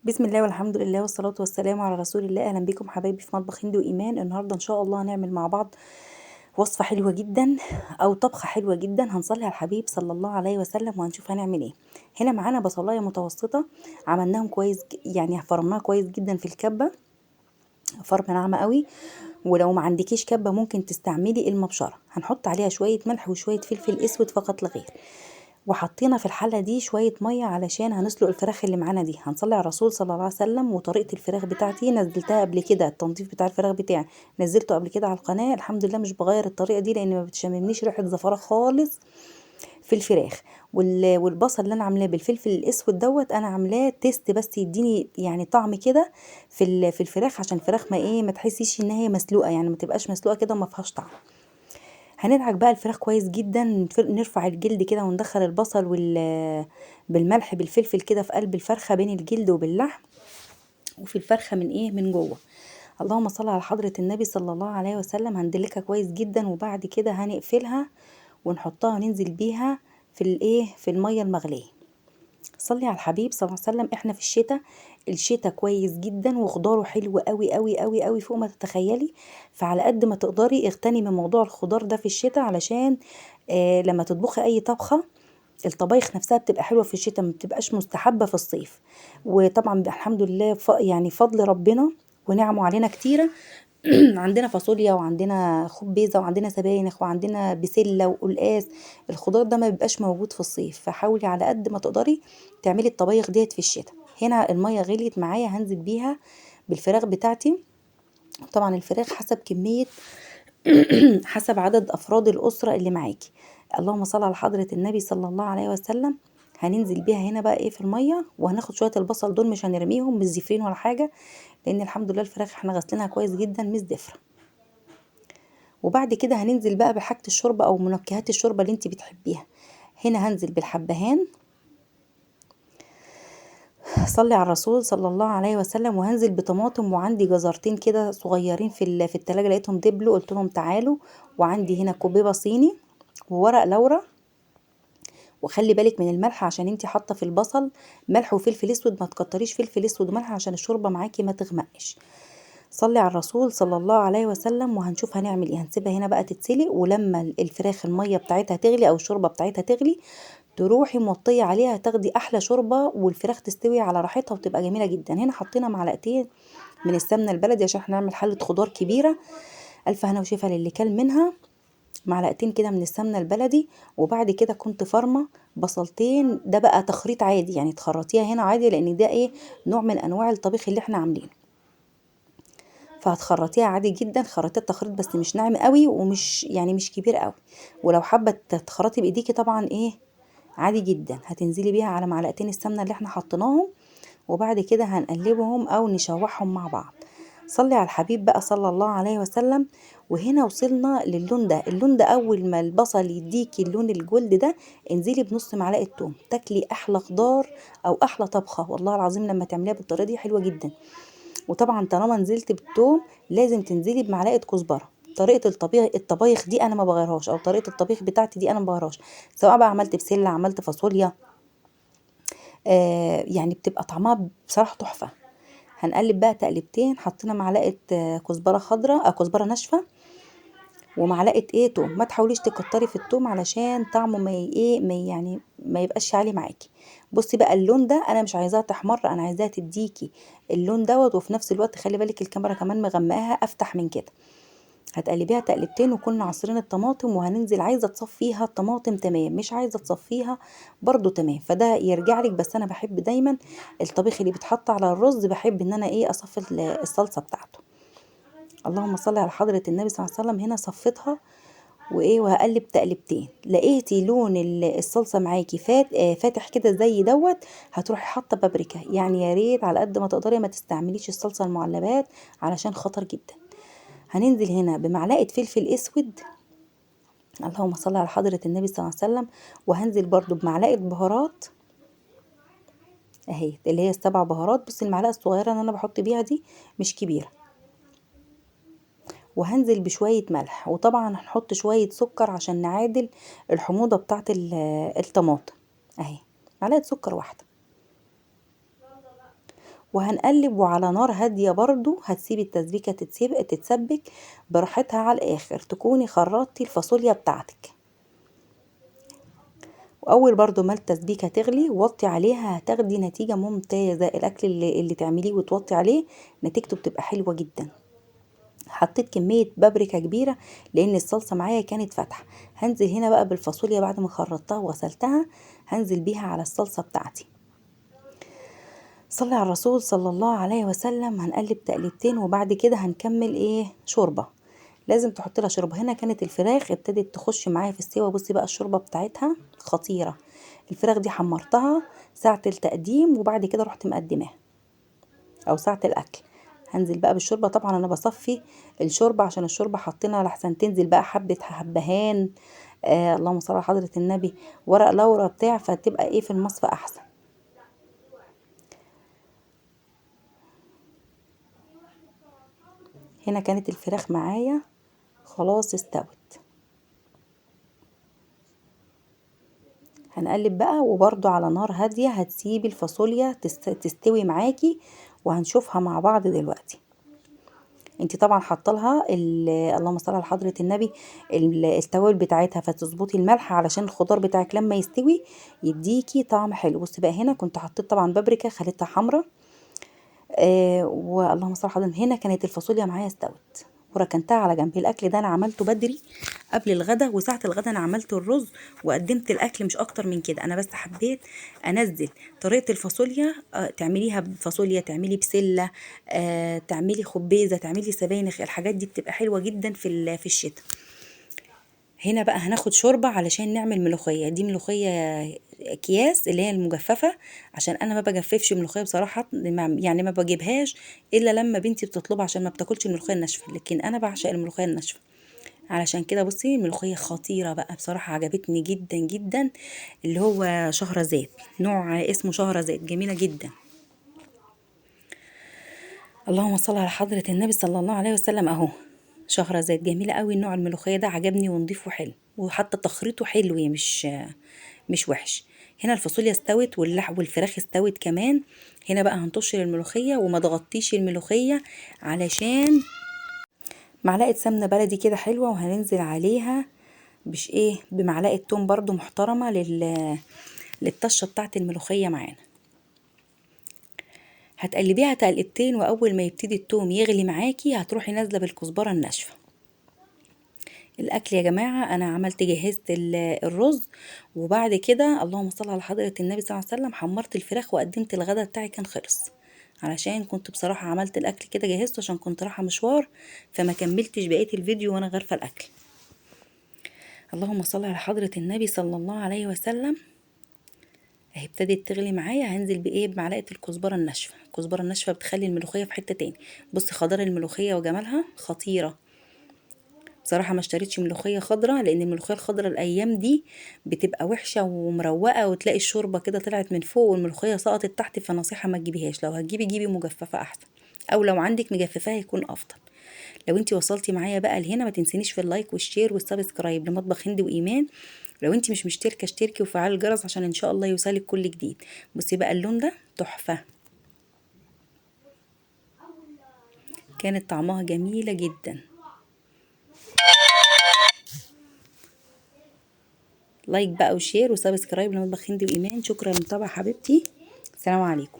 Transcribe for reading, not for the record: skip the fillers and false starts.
بسم الله والحمد لله والصلاة والسلام على رسول الله. أهلا بكم حبايبي في مطبخ هند وإيمان. النهاردة إن شاء الله هنعمل مع بعض وصفة حلوة جدا أو طبخة حلوة جدا. هنصلي على الحبيب صلى الله عليه وسلم وهنشوف هنعمل ايه. هنا معانا بصلاية متوسطة، عملناهم كويس يعني فرمناها كويس جدا في الكبة، فرمة ناعمة قوي. ولو ما عندكيش كبة ممكن تستعملي المبشرة. هنحط عليها شوية ملح وشوية فلفل اسود فقط لا غير. وحطينا في الحله دي شويه ميه علشان هنسلق الفراخ اللي معانا دي. هنصلي على الرسول صلى الله عليه وسلم. وطريقه الفراخ بتاعتي نزلتها قبل كده، التنظيف بتاع الفراخ بتاعي نزلته قبل كده على القناه. الحمد لله مش بغير الطريقه دي لان ما بتشممنيش ريحه زفاره خالص في الفراخ. والبصل اللي انا عاملاه بالفلفل الاسود دوت انا عاملاه تيست بس يديني يعني طعم كده في الفراخ، عشان الفراخ ما تحسيش ان هي مسلوقه، يعني ما تبقاش مسلوقه كده وما فيهاش طعم. هندعك بقى الفراخ كويس جدا، نرفع الجلد كده وندخل البصل بالملح بالفلفل كده في قلب الفرخه بين الجلد وباللحم وفي الفرخه من جوه. اللهم صل على حضره النبي صلى الله عليه وسلم. هندلكها كويس جدا وبعد كده هنقفلها ونحطها وننزل بيها في الميه المغليه. صلي على الحبيب صلى الله عليه وسلم. احنا في الشتاء كويس جدا وخضاره حلو قوي قوي قوي قوي فوق ما تتخيلي. فعلى قد ما تقدري اغتني من موضوع الخضار ده في الشتاء، علشان لما تطبخي اي طبخه الطبايخ نفسها بتبقى حلوه في الشتاء، ما بتبقاش مستحبه في الصيف. وطبعا الحمد لله يعني فضل ربنا ونعمه علينا كتيره. عندنا فاصوليا وعندنا خبيزه وعندنا سبانخ وعندنا بسله وقلقاس. الخضار ده ما بيبقاش موجود في الصيف، فحاولي على قد ما تقدري تعملي الطبايخ ديت في الشتاء. هنا الميه غليت معايا، هنزل بيها بالفراخ بتاعتي. طبعا الفراخ حسب كميه حسب عدد افراد الاسره اللي معاكي. اللهم صل على حضره النبي صلى الله عليه وسلم. هننزل بيها هنا بقى في الميه، وهناخد شويه البصل دول مش هنرميهم مش زفرين ولا حاجه، لان الحمد لله الفراخ احنا غسلينها كويس جدا مش زفره. وبعد كده هننزل بقى بحاجة الشوربة او منكهات الشوربة اللي انت بتحبيها. هنا هنزل بالحبهان، صلي على الرسول صلى الله عليه وسلم. وهنزل بطماطم، وعندي جزرتين كده صغيرين في التلاجة لقيتهم دبلوا قلت لهم تعالوا. وعندي هنا كوبيبة صيني وورق لورا. وخلي بالك من الملح عشان انت حاطه في البصل ملح وفلفل اسود، ما تكتريش فلفل اسود وملح عشان الشوربه معاكي ما تغمقش. صلي على الرسول صلى الله عليه وسلم. وهنشوف هنعمل ايه. هنسيبها هنا بقى تتسلق، ولما الفراخ الميه بتاعتها تغلي او الشوربه بتاعتها تغلي تروحي موطيه عليها، تاخدي احلى شوربه والفراخ تستوي على راحتها وتبقى جميله جدا. هنا حطينا معلقتين من السمنه البلدي عشان احنا هنعمل حله خضار كبيره. الف هنا وشفا للي كل منها. معلقتين كده من السمنه البلدي. وبعد كده كنت فارمه بصلتين، ده بقى تخريط عادي يعني تخرطيها هنا عادي، لان ده نوع من انواع الطبيخ اللي احنا عاملينه. فهتخرطيها عادي جدا خرطات تخريط، بس مش ناعم قوي ومش يعني مش كبير قوي. ولو حابه تخرطي بايديكي طبعا عادي جدا. هتنزلي بيها على معلقتين السمنه اللي احنا حطيناهم، وبعد كده هنقلبهم او نشوحهم مع بعض. صلي على الحبيب بقى صلى الله عليه وسلم. وهنا وصلنا للون ده. اللون ده اول ما البصل يديكي اللون الجلد ده انزلي بنص معلقه توم، تاكلي احلى خضار او احلى طبخه. والله العظيم لما تعمليها بالطريقه دي حلوه جدا. وطبعا طالما نزلت بالثوم لازم تنزلي بمعلقه كزبره. طريقه الطبايخ دي انا ما بغيرهاش، او طريقه الطبيخ بتاعتي دي انا ما بغيرهاش، سواء بقى عملت بسله عملت فاصوليا. يعني بتبقى طعمها بصراحه تحفه. هنقلب بقى تقلبتين. حطينا معلقه كزبره خضراء او كزبره ناشفه، ومعلقه توم. ما تحاوليش تكتري في التوم علشان طعمه ما ي- ايه ما ي- يعني ما يبقاش عالي معاكي. بصي بقى اللون ده انا مش عايزاها تحمر، انا عايزاها تديكي اللون دوت، وفي نفس الوقت خلي بالك الكاميرا كمان مغمقاها افتح من كده. هتقلبيها تقلبتين وكنا عصرين الطماطم، وهننزل عايزه تصفيها الطماطم تمام، مش عايزه تصفيها برضو تمام، فده يرجع لك. بس انا بحب دايما الطبيخ اللي بيتحط على الرز بحب ان انا اصفي الصلصه بتاعته. اللهم صل على حضره النبي صلى الله عليه وسلم. هنا صفيتها وهقلب تقلبتين. لقيتي لون الصلصه معاكي فاتح كده زي دوت، هتروحي حاطه بابريكا. يعني يا ريت على قد ما تقدري ما تستعمليش الصلصه المعلبات علشان خطر جدا. هننزل هنا بمعلقه فلفل اسود. اللهم صل على حضره النبي صلى الله عليه وسلم. وهنزل برضو بمعلقه بهارات اهي اللي هي السبع بهارات. بصي المعلقه الصغيره اللي انا بحط بيها دي مش كبيره. وهنزل بشوية ملح، وطبعا هنحط شوية سكر عشان نعادل الحموضة بتاعت الطماطم اهي. معلقة سكر واحدة. وهنقلب وعلى نار هادية برضو. هتسيبي التسبيكة تتسبك براحتها على الآخر، تكوني خرطتي الفاصوليا بتاعتك. واول برضو ما التسبيكه تغلي وطي عليها، هتاخدي نتيجه ممتازه. الاكل اللي تعمليه وتوطي عليه نتيجته بتبقى حلوه جدا. حطيت كميه بابريكا كبيره لان الصلصه معايا كانت فاتحه. هنزل هنا بقى بالفاصوليا بعد ما خرطتها وغسلتها، هنزل بيها على الصلصه بتاعتي. صلي على الرسول صلى الله عليه وسلم. هنقلب تقليبتين وبعد كده هنكمل ايه؟ شوربه. لازم تحط لها شوربه. هنا كانت الفراخ ابتدت تخش معايا في السوا. بصي بقى الشوربه بتاعتها خطيره. الفراخ دي حمرتها ساعه التقديم وبعد كده رحت مقدماها او ساعه الاكل. هنزل بقى بالشوربه. طبعا انا بصفي الشوربه عشان الشوربه حاطينها لحسن تنزل بقى حبه حبهان، اللهم صل على حضره النبي، ورق لورا بتاع، فتبقى ايه في المصفى احسن. هنا كانت الفراخ معايا خلاص استوت. هنقلب بقى وبرضو على نار هادية. هتسيبي الفاصوليا تستوي معاكي وهنشوفها مع بعض دلوقتي. انتي طبعا حاطه لها اللهم صل على حضرة النبي التوابل بتاعتها، فتظبطي الملح علشان الخضار بتاعك لما يستوي يديكي طعم حلو. بصي بقى هنا كنت حطيت طبعا بابريكا خليتها حمرا، واللهم صل على حضرتك. هنا كانت الفاصوليا معايا استوت وركنتها على جنب. الاكل ده انا عملته بدري قبل الغدا، وساعه الغدا انا عملت الرز وقدمت الاكل مش اكتر من كده. انا بس حبيت انزل طريقه الفاصوليا. تعمليها بفاصوليا، تعملي بسله، تعملي خبيزه، تعملي سبانخ. الحاجات دي بتبقى حلوه جدا في الشتاء. هنا بقى هناخد شوربة علشان نعمل ملوخية. دي ملوخية اكياس اللي هي المجففة، عشان انا ما بجففش ملوخية بصراحة، يعني ما بجيبهاش الا لما بنتي بتطلبها عشان ما بتاكلش الملوخية الناشفة، لكن انا بعشق الملوخية الناشفة. علشان كده بصي الملوخية خطيرة بقى بصراحة، عجبتني جدا جدا. اللي هو شهرزاد، نوع اسمه شهرزاد، جميلة جدا. اللهم صل على حضرة النبي صلى الله عليه وسلم. اهو شهرزاد جميلة قوي. النوع الملوخية ده عجبني ونضيف وحلو، وحتى تخريطه حلو، يعني مش وحش. هنا الفاصوليا استوت والفراخ استوت كمان. هنا بقى هنطش الملوخية وما تغطيش الملوخية علشان معلقة سمنة بلدي كده حلوة، وهننزل عليها مش ايه بمعلقة توم برضو محترمة للطشة بتاعت الملوخية معانا. هتقلبيها تقلبتين، واول ما يبتدي التوم يغلي معاكي هتروحي نازله بالكزبره الناشفه. الاكل يا جماعه انا جهزت الرز، وبعد كده اللهم صل على حضره النبي صلى الله عليه وسلم حمرت الفراخ وقدمت الغدا بتاعي كان خلص. علشان كنت بصراحه عملت الاكل كده جهزته عشان كنت رايحه مشوار، فما كملتش بقيه الفيديو وانا غارفه الاكل. اللهم صل على حضره النبي صلى الله عليه وسلم. اهي ابتدت تغلي معايا. هنزل بايه؟ بمعلقه الكزبره الناشفه. الكزبره الناشفه بتخلي الملوخيه في حته تاني. بصي خضار الملوخيه وجمالها خطيره. بصراحه ما اشتريتش ملوخيه خضراء، لان الملوخيه الخضراء الايام دي بتبقى وحشه ومروقه، وتلاقي الشوربه كده طلعت من فوق والملوخيه سقطت تحت. فنصيحه ما تجيبيهاش. لو هتجيبي جيبي مجففه احسن، او لو عندك مجففاه هيكون افضل. لو انتي وصلتي معايا بقى لهنا ما تنسينيش في اللايك والشير والسبسكرايب لمطبخ هند وايمان. لو انتي مش مشتركه اشتركي وفعلي الجرس عشان ان شاء الله يوصلك كل جديد. بصي بقى اللون ده تحفه، كانت طعمها جميله جدا. لايك بقى وشير وسبسكرايب لمطبخ هند وايمان. شكرا للمتابعه حبيبتي. السلام عليكم.